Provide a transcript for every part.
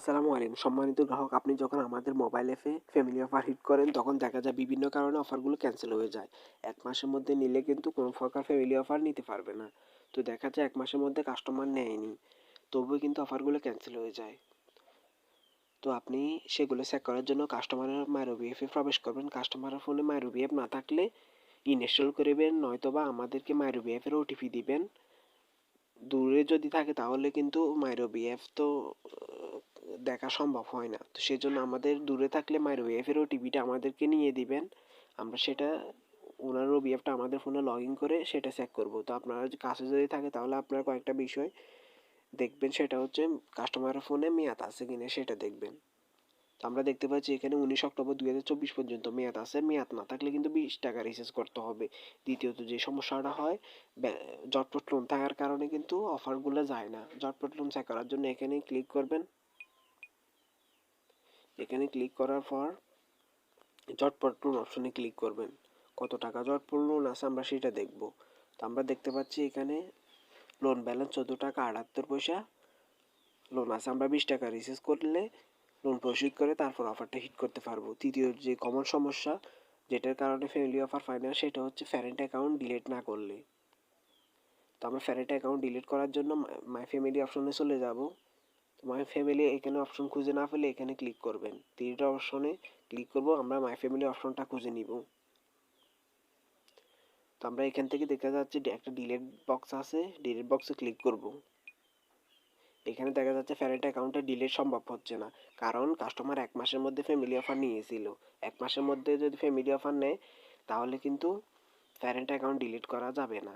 আসসালামু আলাইকুম সম্মানিত গ্রাহক, আপনি যখন আমাদের মোবাইল অ্যাপে ফ্যামিলি অফার হিট করেন তখন দেখা যায় বিভিন্ন কারণে অফারগুলো ক্যান্সেল হয়ে যায়। ১ মাসের মধ্যে নিলে কিন্তু কোনো প্রকার ফ্যামিলি অফার নিতে পারবে না। তো দেখা যায় ১ মাসের মধ্যে কাস্টমার নেয়নি, তবুও কিন্তু অফারগুলো ক্যান্সেল হয়ে যায়। তো আপনি সেগুলো চেক করার জন্য কাস্টমারের মাইরবি অ্যাপে প্রবেশ করবেন। কাস্টমারের ফোনে মাইরবি অ্যাপ না থাকলে ইনস্টল করবেন, নয়তোবা আমাদেরকে মাইরবি অ্যাপের ওটিপি দিবেন। দূরে যদি থাকে তাহলে কিন্তু মাইরবি অ্যাপ তো দেখা সম্ভব হয় না। তো সেজন্য আমাদের দূরে থাকলে মাইক্রোওয়েভের ওটিপিটা আমাদেরকে নিয়ে দিবেন। আমরা সেটা ওনার ওবিএফটা আমাদের ফোনে লগ ইন করে সেটা চেক করব। তো আপনার কাছে যদি থাকে তাহলে আপনার কয়েকটা বিষয় দেখবেন, সেটা হচ্ছে কাস্টমারের ফোনে মেয়াদ আছে কিনা সেটা দেখবেন। তো আমরা দেখতে পাচ্ছি এখানে 19 অক্টোবর 2024 পর্যন্ত মেয়াদ আছে। মেয়াদ না থাকলে কিন্তু 20 টাকা রিচার্জ করতে হবে। দ্বিতীয়ত যে সমস্যাটা হয়, জটপট লোন থাকার কারণে কিন্তু অফারগুলো যায় না। জটপট লোন চেক করার জন্য এখানে ক্লিক করবেন। এখানে ক্লিক করার পর ঝটপট লোন অপশনে ক্লিক করবেন। কত টাকা ঝটপট লোন আছে আমরা সেটা দেখব। তো আমরা দেখতে পাচ্ছি এখানে লোন ব্যালেন্স 14 টাকা 78 পয়সা লোন আছে। আমরা 20 টাকা রিচার্জ করলে লোন পরিশোধ করে তারপর অফারটা হিট করতে পারবো। তৃতীয় যে কমন সমস্যা যেটার কারণে ফ্যামিলি অফার পায় না, সেটা হচ্ছে প্যারেন্ট অ্যাকাউন্ট ডিলিট না করলে। তো আমরা প্যারেন্ট অ্যাকাউন্ট ডিলিট করার জন্য মাই ফ্যামিলি অপশনে চলে যাব। মাই ফ্যামিলি এখানে অপশন খুঁজে না পেলে এখানে ক্লিক করবেন। 3টা অপশনে ক্লিক করব, আমরা মাই ফ্যামিলি অপশনটা খুঁজে নিব। তো আমরা এখান থেকে দেখা যাচ্ছে একটা ডিলিট বক্স আছে, ডিলিট বক্সে ক্লিক করব। এখানে দেখা যাচ্ছে প্যারেন্ট অ্যাকাউন্টে ডিলিট সম্ভব হচ্ছে না, কারণ কাস্টমার 1 মাসের মধ্যে ফ্যামিলি অফার নিয়েছিল। 1 মাসের মধ্যে যদি ফ্যামিলি অফার নেয় তাহলে কিন্তু প্যারেন্ট অ্যাকাউন্ট ডিলিট করা যাবে না।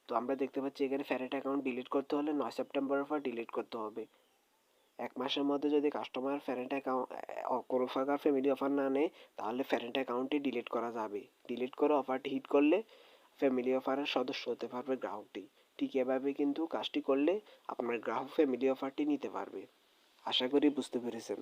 তো আমরা দেখতে পাচ্ছি এখানে প্যারেন্ট অ্যাকাউন্ট ডিলিট করতে হলে 9 সেপ্টেম্বরের পর ডিলিট করতে হবে। 1 মাসের মধ্যে যদি কাস্টমার প্যারেন্ট অ্যাকাউন্ট কোনো প্রকার ফ্যামিলি অফার না নেয় তাহলে প্যারেন্ট অ্যাকাউন্টটি ডিলিট করা যাবে। ডিলিট করে অফারটি হিট করলে ফ্যামিলি অফারের সদস্য হতে পারবে গ্রাহকটি। ঠিক এভাবে কিন্তু কাজটি করলে আপনার গ্রাহক ফ্যামিলি অফারটি নিতে পারবে। আশা করি বুঝতে পেরেছেন।